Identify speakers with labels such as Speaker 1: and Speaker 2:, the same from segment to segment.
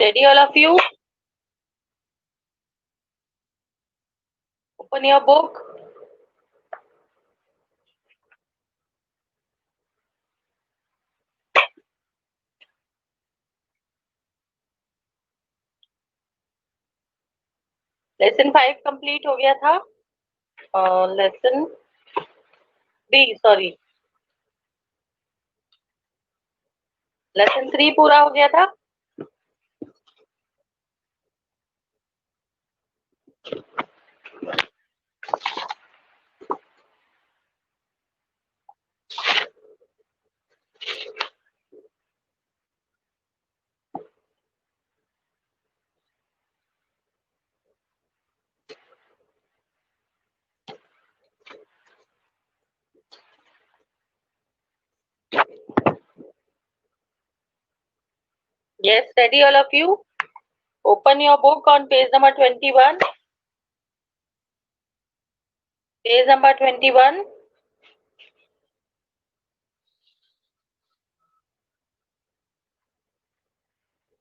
Speaker 1: Ready, all of you? Open your book. Lesson 5 complete हो गया था. Lesson 3, sorry. Lesson 3 पूरा हो गया था. Yes, ready, all of you? Open your book on page number 21. Page number 21.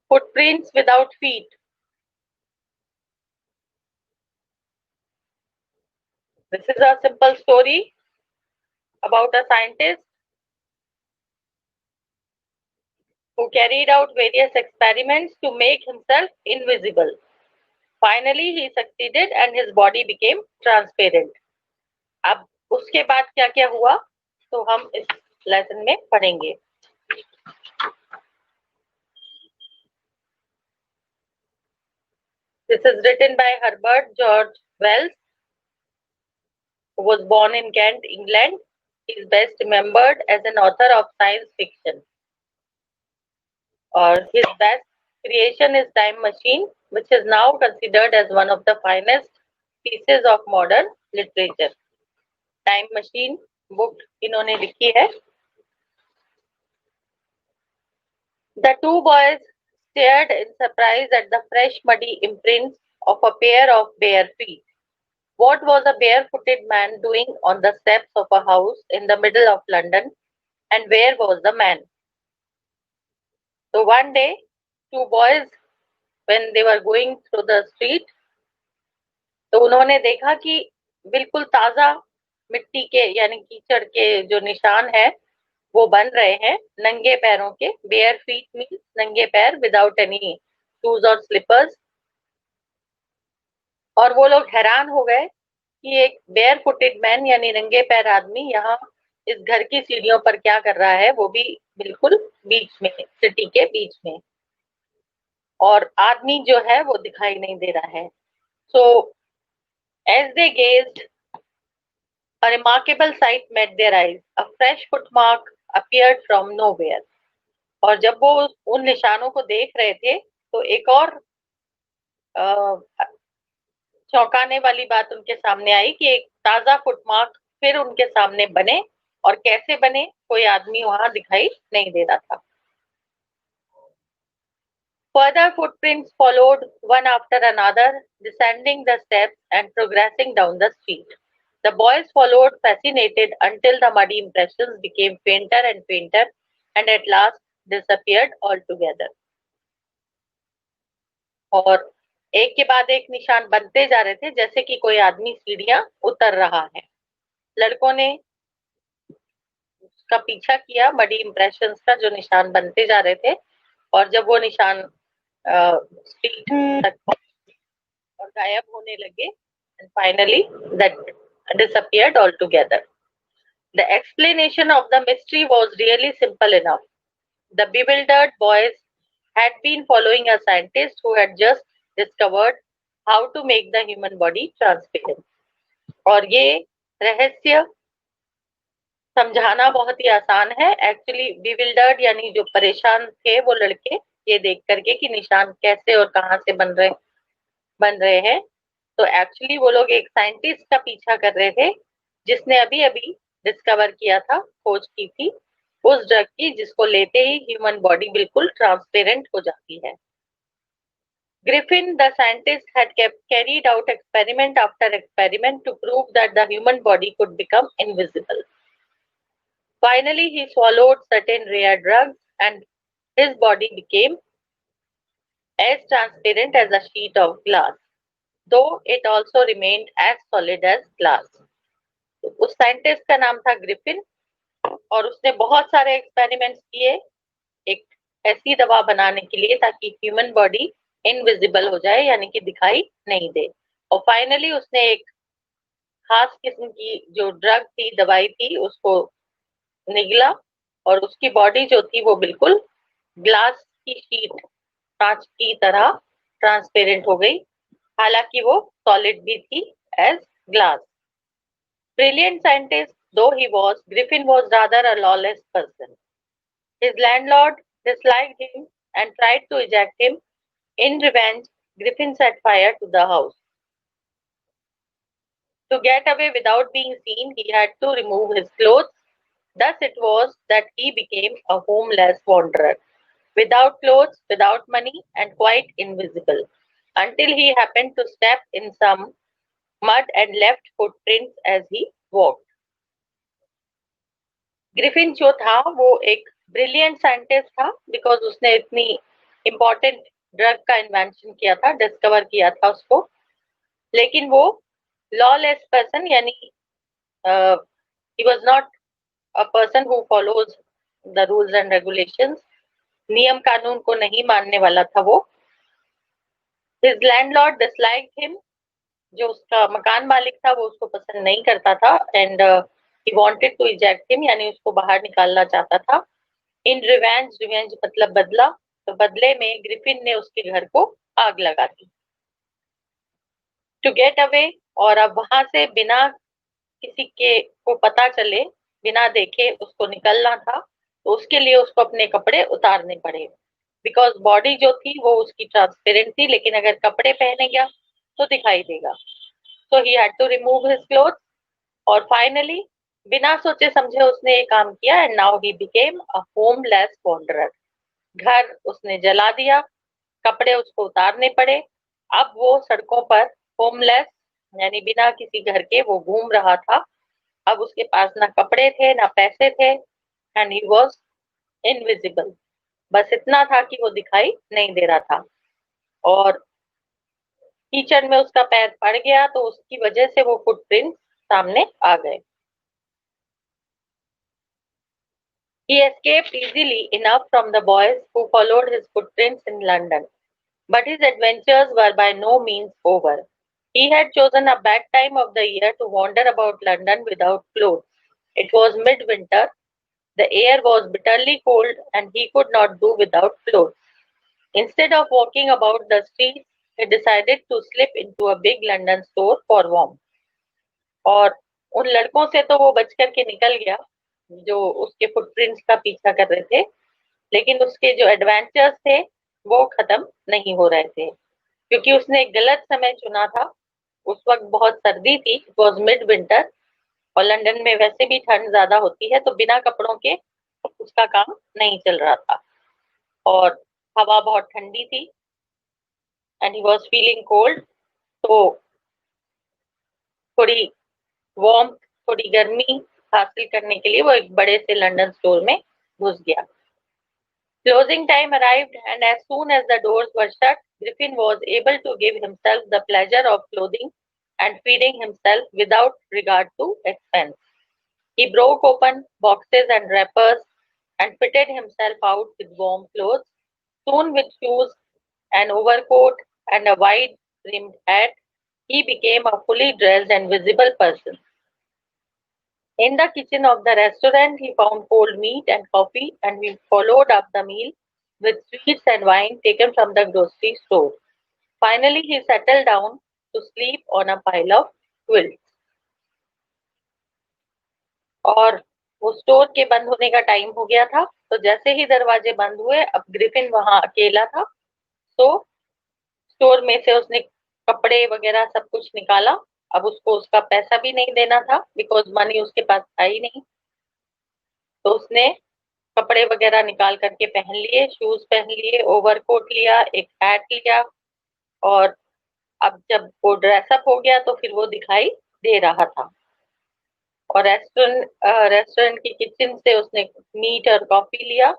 Speaker 1: Footprints without feet. This is a simple story about a scientist who carried out various experiments to make himself invisible. Finally, he succeeded and his body became transparent. अब उसके बाद क्या क्या हुआ तो हम इस lesson में पढ़ेंगे. This is written by Herbert George Wells, who was born in Kent, England. He is best remembered as an author of science fiction. Or his best creation is Time Machine, which is now considered as one of the finest pieces of modern literature. Time Machine book इन्होंने लिखी है. The two boys stared in surprise at the fresh muddy imprints of a pair of bare feet. What was a barefooted man doing on the steps of a house in the middle of London, and where was the man? So one day, two boys, when they were going through the street, तो उन्होंने देखा कि बिल्कुल ताजा मिट्टी के यानी कीचड़ के जो निशान है वो बन रहे हैं नंगे पैरों के. बेयर फीट मीन्स नंगे पैर विदाउट एनी शूज और स्लीपर्स. और वो लोग हैरान हो गए कि एक बेयर फुटेड मैन यानी नंगे पैर आदमी यहाँ इस घर की सीढ़ियों पर क्या कर रहा है, वो भी बिल्कुल बीच में, सिटी के बीच में, और आदमी जो है वो दिखाई नहीं दे रहा है. So as they gazed a remarkable sight met their eyes. A fresh footmark appeared from nowhere. और जब वो उन निशानों को देख रहे थे तो एक और चौंकाने वाली बात उनके सामने आई कि एक ताजा फुटमार्क फिर उनके सामने बने. और कैसे बने, कोई आदमी वहां दिखाई नहीं दे रहा था. Further footprints followed one after another, descending the steps and progressing down the street. The boys followed, fascinated, until the muddy impressions became fainter and fainter and at last disappeared altogether. और एक के बाद एक निशान बनते जा रहे थे जैसे कि कोई आदमी सीढ़ियां उतर रहा है. लड़कों ने उसका पीछा किया, मडी इंप्रेशंस का जो निशान बनते जा रहे थे, और जब वो निशान स्ट्रीट तक और गायब होने लगे, and finally that disappeared altogether. The explanation of the mystery was really simple enough. The bewildered boys had been following a scientist who had just discovered how to make the human body transparent. और ये रहस्य समझाना बहुत ही आसान है. Actually bewildered यानी जो परेशान थे वो लड़के ये देख करके कि निशान कैसे और कहाँ से बन रहे हैं, तो एक्चुअली वो लोग एक साइंटिस्ट का पीछा कर रहे थे जिसने अभी अभी डिस्कवर किया था, खोज की थी उस ड्रग की जिसको लेते ही ह्यूमन बॉडी बिल्कुल ट्रांसपेरेंट हो जाती है. Griffin, the scientist, had carried out experiment after experiment to prove that the human body could become invisible. Finally, he swallowed certain rare drugs and his body became as transparent as a sheet of glass, though it also remained as solid as glass. उस scientist का नाम था Griffin और उसने बहुत सारे experiments किए एक ऐसी दवा बनाने के लिए ताकि ह्यूमन बॉडी इनविजिबल हो जाए, यानी कि दिखाई नहीं दे। और फाइनली उसने एक खास किस्म की जो ड्रग थी, दवाई थी, उसको निगला और उसकी बॉडी जो थी वो बिल्कुल ग्लास की शीट, कांच की तरह ट्रांसपेरेंट हो गई, हालांकि वो सॉलिड भी थी as glass. Brilliant scientist though he was, Griffin was rather a lawless person. His landlord disliked him and tried to eject him. In revenge, Griffin set fire to the house. To get away without being seen, he had to remove his clothes. Thus it was that he became a homeless wanderer, without clothes, without money, and quite invisible, until he happened to step in some mud and left footprints as he walked. Griffin जो था वो एक brilliant scientist था because उसने इतनी important drug का invention किया था, डिस्कवर किया था उसको, लेकिन वो लॉलेस पर्सन, यानी he was not a person who follows the rules and regulations, नियम कानून को नहीं मानने वाला था वो। हिज लैंडलॉर्ड डिसलाइक्ड हिम, जो उसका मकान मालिक था वो उसको पसंद नहीं करता था, and he wanted to eject him, यानी उसको बाहर निकालना चाहता था। इन रिवेंज, रिवेंज मतलब बदला, तो बदले में ग्रिफिन ने उसके घर को आग लगा दी। टू गेट अवे, और अब वहां से बिना किसी के को पता चले, बिना देखे उसको निकलना था, तो उसके लिए उसको अपने कपड़े उतारने पड़े, बिकॉज बॉडी जो थी वो उसकी ट्रांसपेरेंट थी, लेकिन अगर कपड़े पहने गया तो दिखाई देगा। So he had to remove his cloth, और फाइनली बिना सोचे समझे उसने ये काम किया, and now he became a homeless wanderer. घर उसने जला दिया, कपड़े उसको उतारने पड़े, अब वो सड़कों पर होमलेस, यानी बिना किसी घर के वो घूम रहा था। अब उसके पास ना कपड़े थे ना पैसे थे, एंड ही वॉज इनविजिबल। बस इतना था कि वो दिखाई नहीं दे रहा था, और कीचड़ में उसका पैर पड़ गया तो उसकी वजह से वो फुटप्रिंट सामने आ गए। He escaped easily enough from the boys who followed his footprints in London. But his adventures were by no means over. He had chosen a bad time of the year to wander about London without clothes. It was midwinter, the air was bitterly cold, and he could not do without clothes. Instead of walking about the streets, he decided to slip into a big London store for warmth. और उन लड़कों से तो वो बच करके निकल गया जो उसके फुटप्रिंट्स का पीछा कर रहे थे, लेकिन उसके जो एडवेंचर्स थे वो खत्म नहीं हो रहे थे, क्योंकि उसने एक गलत समय चुना था। उस वक्त बहुत सर्दी थी, इट वॉज मिड विंटर, और लंदन में वैसे भी ठंड ज्यादा होती है, तो बिना कपड़ों के उसका काम नहीं चल रहा था, और हवा बहुत ठंडी थी, and he was feeling cold. तो थोड़ी वार्म, थोड़ी गर्मी हासिल करने के लिए वो एक बड़े से लंदन स्टोर में घुस गया। Closing time arrived, and as soon as the doors were shut, Griffin was able to give himself the pleasure of clothing and feeding himself without regard to expense. He broke open boxes and wrappers and fitted himself out with warm clothes. Soon, with shoes, an overcoat, and a wide brimmed hat, he became a fully dressed and visible person. In the kitchen of the restaurant, he found cold meat and coffee, and we followed up the meal with sweets and wine taken from the grocery store. Finally, he settled down to sleep on a pile of quilts. और वो store के बंद होने का time हो गया था, तो जैसे ही दरवाजे बंद हुए, अब ग्रिफिन वहां अकेला था, तो स्टोर में से उसने कपड़े वगैरह सब कुछ निकाला। अब उसको उसका पैसा भी नहीं देना था, बिकॉज मनी उसके पास था ही नहीं, तो उसने कपड़े वगैरह निकाल करके पहन लिए, शूज पहन लिए, ओवरकोट लिया, एक हैट लिया, और अब जब वो ड्रेसअप हो गया तो फिर वो दिखाई दे रहा था। और रेस्टोरेंट की किचन से उसने मीट और कॉफी लिया,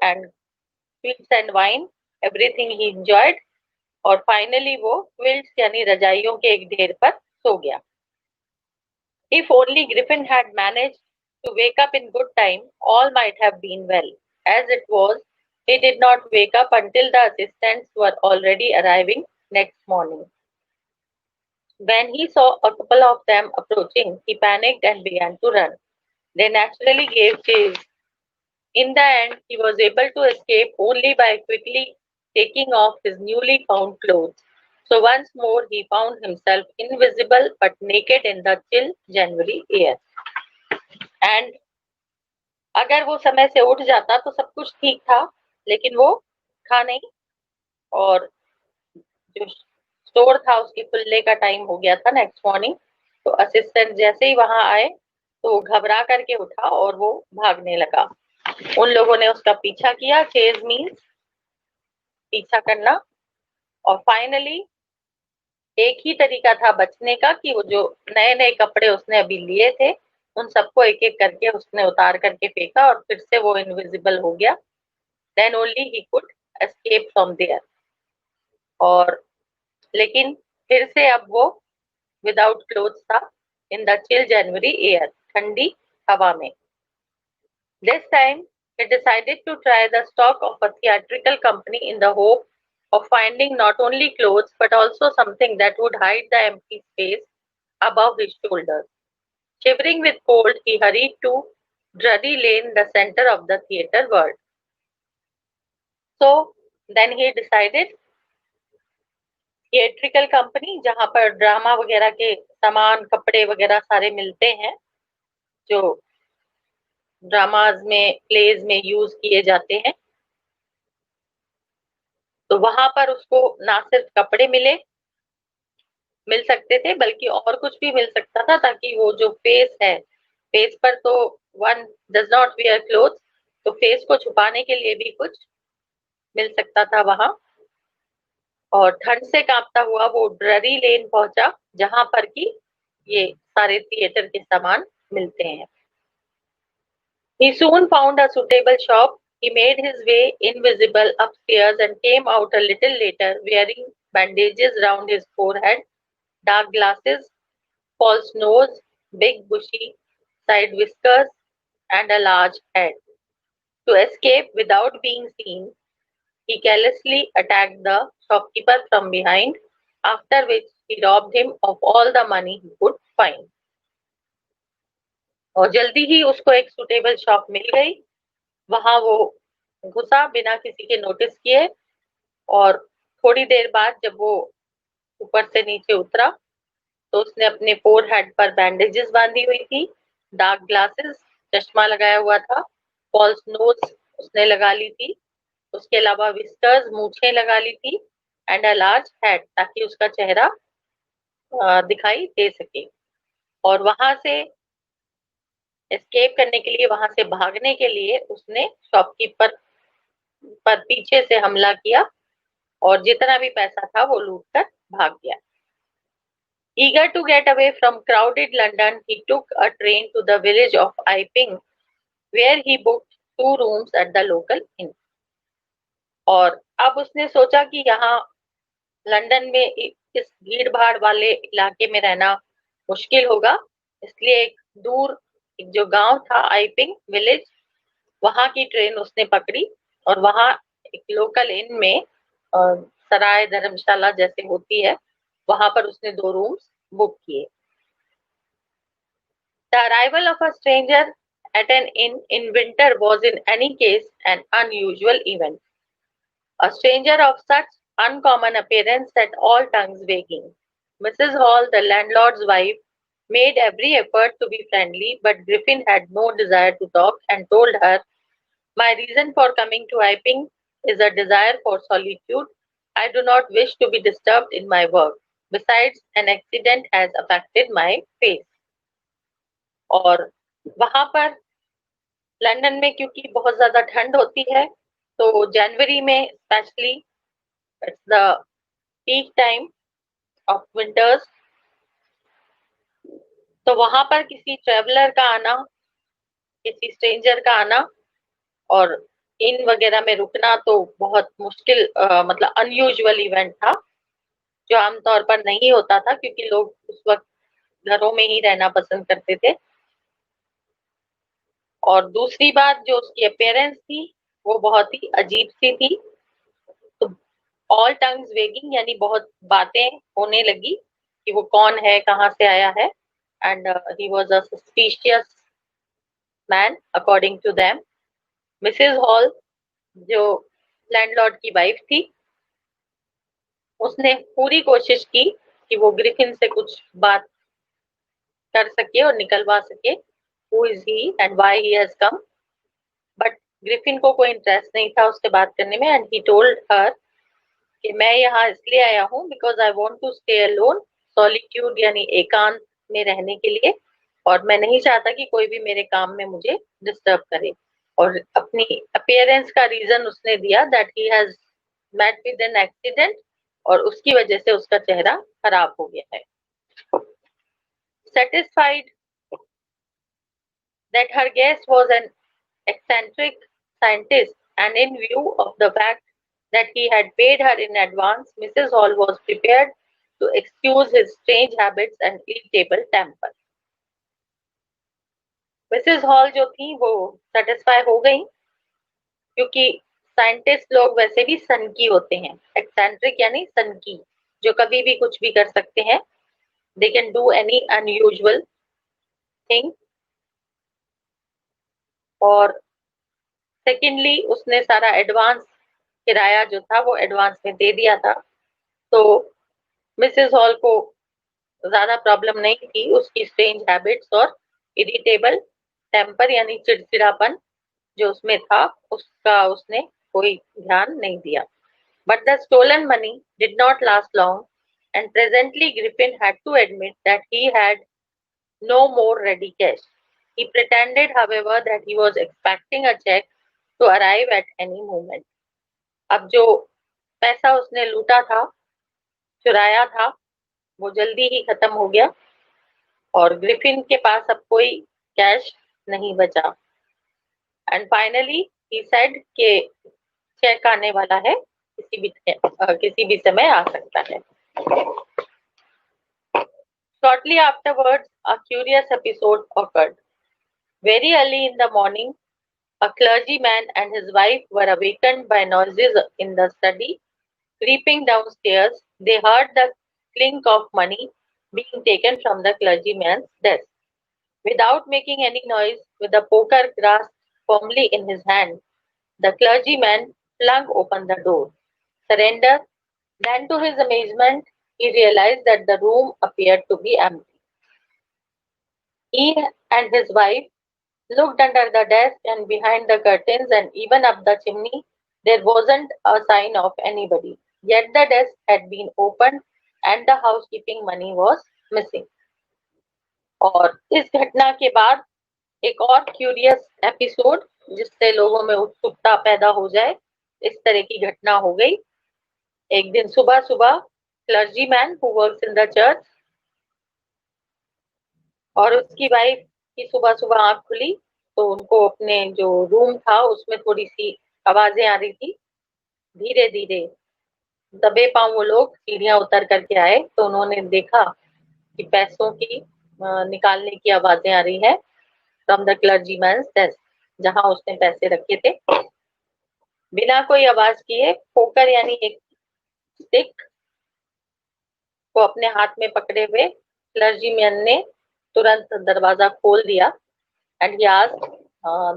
Speaker 1: and sweets and wine, everything he enjoyed, और फाइनली वो क्विल्ट्स यानी रजाइयों के एक ढेर पर सो गया. If only Griffin had managed to wake up in good time, all might have been well. As it was, he did not wake up until the assistants were already arriving next morning. When he saw a couple of them approaching, he panicked and began to run. They naturally gave chase. In the end, he was able to escape only by quickly taking off his newly found clothes. So once more he found himself invisible but naked in the chill January air. And अगर वो समय से उठ जाता तो सब कुछ ठीक था, लेकिन वो था नहीं, और जो स्टोर था उसकी खुलने का टाइम हो गया था नेक्स्ट मॉर्निंग. तो असिस्टेंट जैसे ही वहां आए तो वो घबरा करके उठा और वो भागने लगा. उन लोगों ने उसका पीछा किया. चेज मीन्स पीछा करना. और फाइनली एक ही तरीका था बचने का कि वो जो नए नए कपड़े उसने अभी लिए थे उन सबको एक एक करके उसने उतार करके फेंका और फिर से वो इनविजिबल हो गया. Then only he could escape from there. और लेकिन फिर से अब वो विदाउट क्लोथ्स था in the chill January air, ठंडी हवा में. This time he decided to try the stock of a theatrical company in the hope of finding not only clothes but also something that would hide the empty space above his shoulders. Shivering with cold, he hurried to Drury Lane, the center of the theatre world. So then he decided theatrical company जहां पर drama वगैरह के सामान, कपड़े वगैरह सारे मिलते हैं जो ड्रामाज में, प्लेज में यूज किए जाते हैं. तो वहां पर उसको ना सिर्फ कपड़े मिल सकते थे बल्कि और कुछ भी मिल सकता था, ताकि वो जो फेस है, फेस पर तो one does not wear cloth, तो फेस को छुपाने के लिए भी कुछ मिल सकता था वहां. और ठंड से कांपता हुआ वो ड्ररी लेन पहुंचा जहां पर कि ये सारे थिएटर के सामान मिलते हैं. He soon found a suitable shop. He made his way invisible upstairs and came out a little later wearing bandages round his forehead, dark glasses, false nose, big bushy side whiskers, and a large head. To escape without being seen, he carelessly attacked the shopkeeper from behind, after which he robbed him of all the money he could find. और जल्दी ही उसको एक suitable shop मिल गई. वहां वो घुसा बिना किसी के नोटिस किए, और थोड़ी देर बाद जब वो ऊपर से नीचे उतरा तो उसने अपने फोर हेड पर बैंडेजेस बांधी हुई थी, डार्क ग्लासेस, चश्मा लगाया हुआ था, फॉल्स नोज उसने लगा ली थी, उसके अलावा विस्टर्स, मूछें लगा ली थी, एंड अ लार्ज हेड, ताकि उसका चेहरा दिखाई दे सके. और वहां से एस्केप करने के लिए, वहां से भागने के लिए उसने शॉपकीपर पर पीछे से हमला किया और जितना भी पैसा था वो लूट कर भाग गया. Eager to get away from crowded London, he took a train to the village of Iping, where he booked 2 rooms at the local inn. और अब उसने सोचा कि यहाँ लंदन में इस भीड़ भाड़ वाले इलाके में रहना मुश्किल होगा, इसलिए एक जो गांव था आइपिंग विलेज, वहां की ट्रेन उसने पकड़ी और वहां एक लोकल इन में सराय धर्मशाला जैसे होती है, वहां पर उसने 2 रूम्स बुक किए. The arrival of a stranger at an inn in winter was in any case an unusual event. A stranger of such uncommon appearance set all tongues wagging. Mrs. Hall, the landlord's wife, made every effort to be friendly, but Griffin had no desire to talk and told her, "My reason for coming to Iping is a desire for solitude. I do not wish to be disturbed in my work. Besides, an accident has affected my face." और वहां पर London में क्योंकि बहुत ज्यादा ठंड होती है, तो जनवरी में specially it's the peak time of winters, तो वहां पर किसी ट्रेवलर का आना, किसी स्ट्रेंजर का आना और इन वगैरह में रुकना तो बहुत मुश्किल मतलब अनयूजुअल इवेंट था, जो आमतौर पर नहीं होता था, क्योंकि लोग उस वक्त घरों में ही रहना पसंद करते थे। और दूसरी बात, जो उसकी अपीयरेंस थी वो बहुत ही अजीब सी थी। तो ऑल टंग्स वेगिंग, यानी बहुत बातें होने लगी कि वो कौन है, कहाँ से आया है। And he was a suspicious man according to them. Mrs Hall, जो लैंडलॉर्ड की वाइफ थी, उसने पूरी कोशिश की कि वो ग्रिफिन से कुछ बात कर सके और निकलवा सके who is he and why he has come. But Griffin को कोई इंटरेस्ट नहीं था उससे बात करने में, एंड ही टोल्ड हर कि मैं यहाँ इसलिए आया हूँ because I want to stay alone, solitude यानी एकांत में रहने के लिए, और मैं नहीं चाहता कि कोई भी मेरे काम में मुझे डिस्टर्ब करे। और अपनी अपीयरेंस का रीजन उसने दिया that he has met with an accident, और उसकी वजह से उसका चेहरा खराब हो गया है। Satisfied that her guest was an eccentric scientist, and in view of the fact that he had paid her in advance, Mrs. Hall was prepared to excuse his strange habits and irritable temper. Mrs Hall जो थी वो satisfy हो गई, क्योंकि scientist लोग वैसे भी सनकी होते हैं। एक्सेंट्रिक यानी सनकी, जो कभी भी कुछ भी कर सकते हैं। They can do any unusual thing. और सेकेंडली, उसने सारा एडवांस किराया जो था वो एडवांस में दे दिया था। तो मिसेस हॉल को ज्यादा प्रॉब्लम नहीं थी उसकी स्ट्रेंज हैबिट्स और इरिटेबल टेम्पर यानी चिड़चिड़ापन जो उसमें था, उसका उसने कोई ध्यान नहीं दिया। But the stolen money did not last long, and presently Griffin had to admit that he had no more ready cash. He pretended, however, that he was expecting a check to arrive at any moment. अब जो पैसा उसने लूटा था, चुराया था, वो जल्दी ही खत्म हो गया, और ग्रिफिन के पास अब कोई कैश नहीं बचा। एंड फाइनली ही सेड कि चेक आने वाला है, किसी भी समय आ सकता है। Shortly afterwards, a curious episode occurred. Very early in the morning, a clergyman and his wife were awakened by noises in the study. Creeping downstairs, they heard the clink of money being taken from the clergyman's desk. Without making any noise, with the poker grasped firmly in his hand, the clergyman flung open the door. Surrender. Then, to his amazement, he realized that the room appeared to be empty. He and his wife looked under the desk and behind the curtains and even up the chimney. There wasn't a sign of anybody. Yet the desk had been opened and the housekeeping money was missing. और इस घटना के बाद एक और curious episode, जिससे लोगों में उत्सुकता पैदा हो जाए, इस तरह की घटना हो गई। एक दिन सुबह सुबह clergyman who works in the church और उसकी वाइफ की सुबह सुबह आंख खुली, तो उनको अपने जो रूम था उसमें थोड़ी सी आवाजें आ रही थी। धीरे धीरे दबे पांव वो लोग सीढ़ियां उतर करके आए, तो उन्होंने देखा कि पैसों की निकालने की आवाजें आ रही है फ्रॉम द क्लर्जीमैन्स डेस्क, जहां उसने पैसे रखे थे। बिना कोई आवाज किए पोकर यानी एक स्टिक को अपने हाथ में पकड़े हुए क्लर्जीमैन ने तुरंत दरवाजा खोल दिया and he asked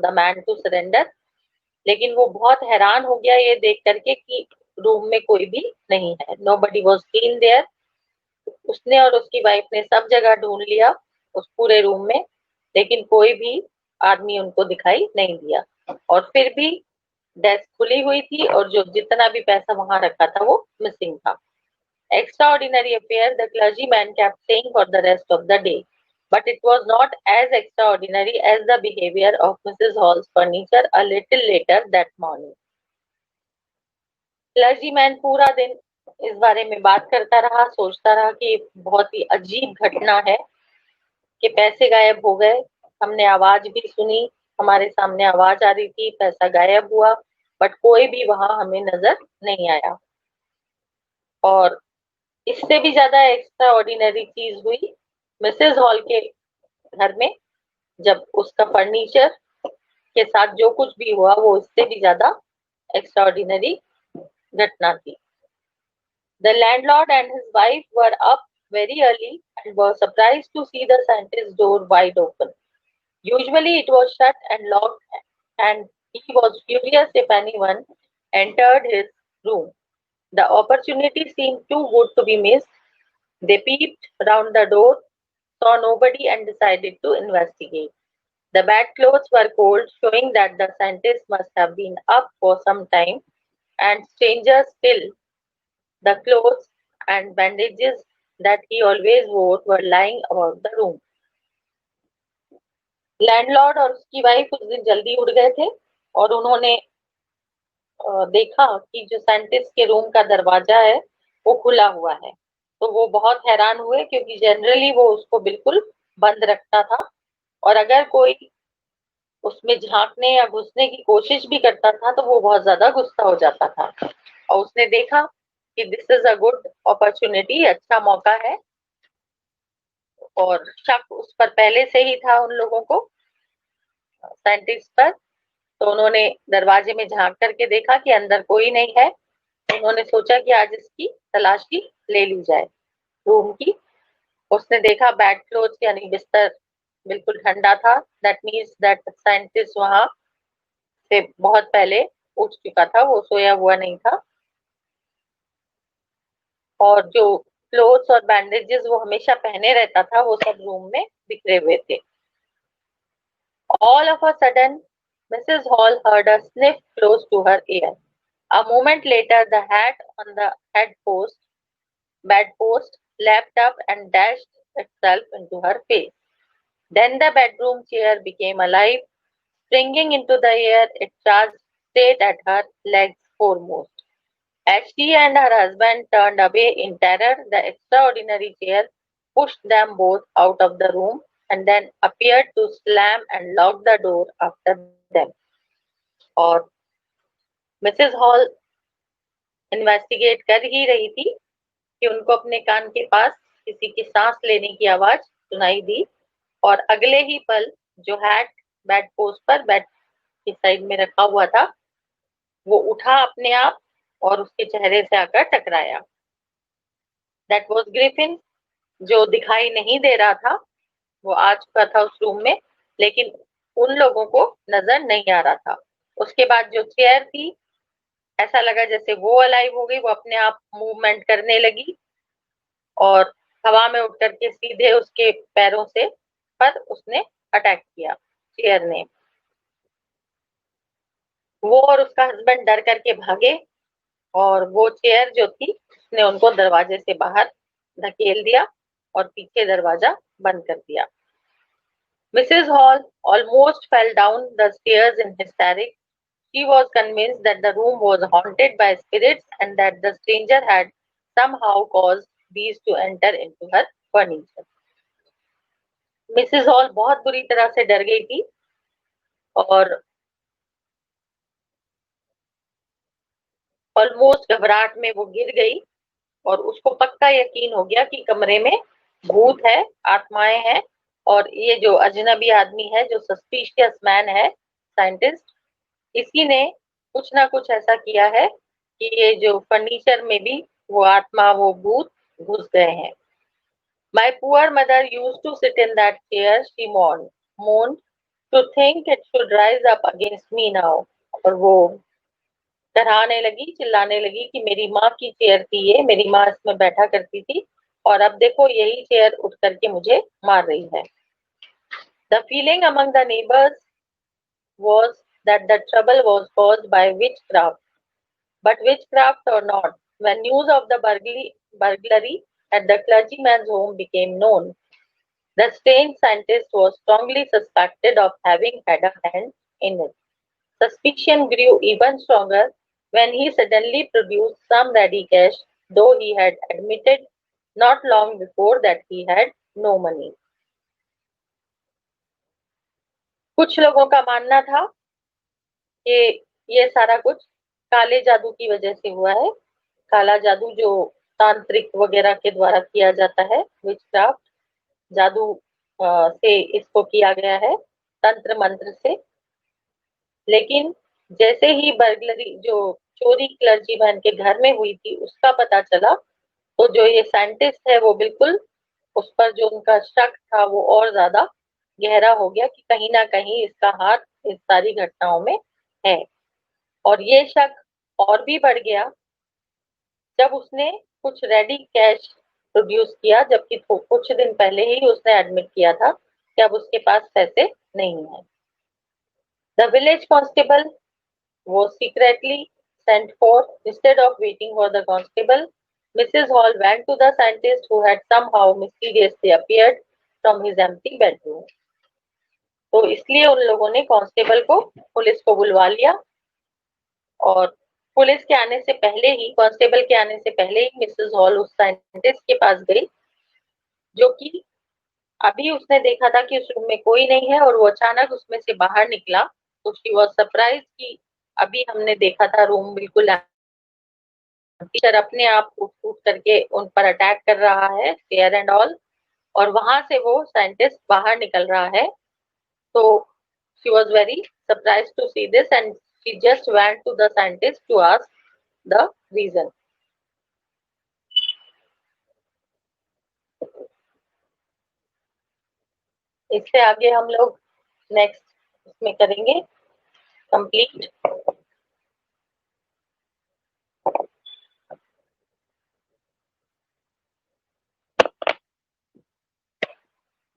Speaker 1: the man to surrender. लेकिन वो बहुत हैरान हो गया ये देख करके कि रूम में कोई भी नहीं है। Nobody was seen there. उसने और उसकी वाइफ ने सब जगह ढूंढ लिया उस पूरे रूम में, लेकिन कोई भी आदमी उनको दिखाई नहीं दिया। और फिर भी डेस्क खुली हुई थी और जो जितना भी पैसा वहां रखा था वो मिसिंग था। Extraordinary affair, the clergyman kept saying for the rest of the day. But it was not as extraordinary as the behavior of Mrs. Hall's furniture a little later that morning. Clergyman पूरा दिन इस बारे में बात करता रहा, सोचता रहा कि बहुत ही अजीब घटना है कि पैसे गायब हो गए। हमने आवाज भी सुनी, हमारे सामने आवाज आ रही थी, पैसा गायब हुआ, बट कोई भी वहां हमें नजर नहीं आया। और इससे भी ज्यादा एक्स्ट्रा ऑर्डिनरी चीज हुई मिसेस हॉल के घर में, जब उसका फर्नीचर के साथ जो कुछ भी हुआ वो इससे भी ज्यादा एक्स्ट्रा ऑर्डिनरी घटना थी। The landlord and his wife were up very early and were surprised to see the scientist's door wide open. Usually it was shut and locked, and he was furious if anyone entered his room. The opportunity seemed too good to be missed. They peeped round the door, saw nobody, and decided to investigate. The bedclothes were cold, showing that the scientist must have been up for some time, and stranger still, the clothes and bandages that he always wore were lying about the room. Landlord और उसकी wife उस दिन जल्दी उठ गए थे और उन्होंने देखा कि जो साइंटिस्ट के रूम का दरवाजा है वो खुला हुआ है। तो वो बहुत हैरान हुए क्योंकि जनरली वो उसको बिल्कुल बंद रखता था, और अगर कोई उसमें झांकने या घुसने की कोशिश भी करता था तो वो बहुत ज्यादा गुस्सा हो जाता था। और उसने देखा कि this is a good opportunity, अच्छा मौका है, और शक उस पर पहले से ही था उन लोगों को, साइंटिस्ट पर। तो उन्होंने दरवाजे में झांक करके देखा कि अंदर कोई नहीं है। उन्होंने सोचा कि आज इसकी तलाशी ले ली जाए रूम की। उसने देखा बेड क्लोथ यानी बिस्तर बिल्कुल ठंडा था। दैट मीन्स दैट साइंटिस्ट वहां से बहुत पहले उठ चुका था, वो सोया हुआ नहीं था। और जो क्लोथ्स और बैंडेजेस वो हमेशा पहने रहता था वो सब रूम में बिखरे हुए थे। All of a sudden, Mrs. Hall heard a sniff close to her ear. A moment later, the hat on the bedpost leapt up and dashed itself into her face. Then the bedroom chair became alive. Springing into the air, it charged straight at her, legs foremost. As she and her husband turned away in terror, the extraordinary chair pushed them both out of the room and then appeared to slam and lock the door after them. और Mrs hall investigate कर ही रही थी कि उनको अपने कान के पास किसी की सांस लेने की आवाज सुनाई दी, और अगले ही पल जो हैट बेड पोस्ट पर बेड की साइड में रखा हुआ था वो उठा अपने आप और उसके चेहरे से आकर टकराया। दैट वाज ग्रिफिन, जो दिखाई नहीं दे रहा था, वो आ चुका था उस रूम में, लेकिन उन लोगों को नजर नहीं आ रहा था। उसके बाद जो चेयर थी, ऐसा लगा जैसे वो अलाइव हो गई, वो अपने आप मूवमेंट करने लगी और हवा में उठ करके सीधे उसके पैरों से पर उसने अटैक किया चेयर ने। वो और उसका हस्बैंड डर करके भागे और वो चेयर जो थी उसने उनको दरवाजे से बाहर धकेल दिया और पीछे दरवाजा बंद कर दिया। Mrs. Hall almost fell down the stairs in hysterics. She was convinced that the room was haunted by spirits and that the stranger had somehow caused these to enter into her furniture. Mrs hall बहुत बुरी तरह से डर गई थी और almost घबराहट में वो गिर गई, और उसको पक्का यकीन हो गया कि कमरे में भूत है, आत्माएं हैं, और ये जो अजनबी आदमी है, जो सस्पिशियस मैन है साइंटिस्ट, इसी ने कुछ ना कुछ ऐसा किया है कि ये जो फर्नीचर में भी वो आत्मा, वो भूत घुस गए हैं। My poor mother used to sit in that chair, she moaned, to think it should rise up against me now. और वो डराने लगी, चिल्लाने लगी कि मेरी माँ की चेयर थी ये, मेरी माँ इसमें बैठा करती थी, और अब देखो यही चेयर उठ करके मुझे मार रही है। The feeling among the neighbors was that the trouble was caused by witchcraft. But witchcraft or not, when news of the burglary at the clergyman's home became known, the strange scientist was strongly suspected of having had a hand in it. Suspicion grew even stronger when he suddenly produced some ready cash, though he had admitted not long before that he had no money. कुछ लोगों का मानना था कि ये सारा कुछ काले जादू की वजह से हुआ है। काला जादू जो तांत्रिक वगैरह के द्वारा किया जाता है, विचक्राफ्ट, जादू से इसको किया गया है, तंत्र मंत्र से। लेकिन जैसे ही बर्गलरी जो चोरी क्लर्जीमैन के घर में हुई थी उसका पता चला, तो जो ये साइंटिस्ट है वो बिल्कुल, उस पर जो उनका शक था वो और ज्यादा गहरा हो गया कि कहीं ना कहीं इसका हाथ इस सारी घटनाओं में है। और ये शक और भी बढ़ गया जब उसने कुछ रेडी कैश प्रोड्यूस किया, जबकि कुछ दिन पहले ही उसने एडमिट किया था कि अब उसके पास पैसे नहीं है। The village constable was secretly sent for. Instead of waiting for the constable, Mrs. Hall went to the scientist who had somehow mysteriously appeared from his empty bedroom. तो इसलिए उन लोगों ने कांस्टेबल को, पुलिस को बुलवा लिया, और पुलिस के आने से पहले ही, कांस्टेबल के आने से पहले ही मिसेस हॉल उस साइंटिस्ट के पास गई, जो कि अभी उसने देखा था कि उस रूम में कोई नहीं है, और वो अचानक उसमें से बाहर निकला। तो शी वॉज सरप्राइज कि अभी हमने देखा था रूम बिल्कुल, टीचर अपने आप उठ उठ करके उन पर अटैक कर रहा है, फेयर एंड ऑल, और वहां से वो साइंटिस्ट बाहर निकल रहा है। तो she was very surprise to see this and she just went to the scientist to ask the reason. इससे आगे हम लोग नेक्स्ट इसमें करेंगे complete.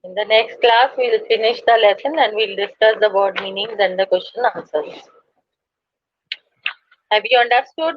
Speaker 1: In the next class, we will finish the lesson and we will discuss the word meanings and the question answers. Have you understood?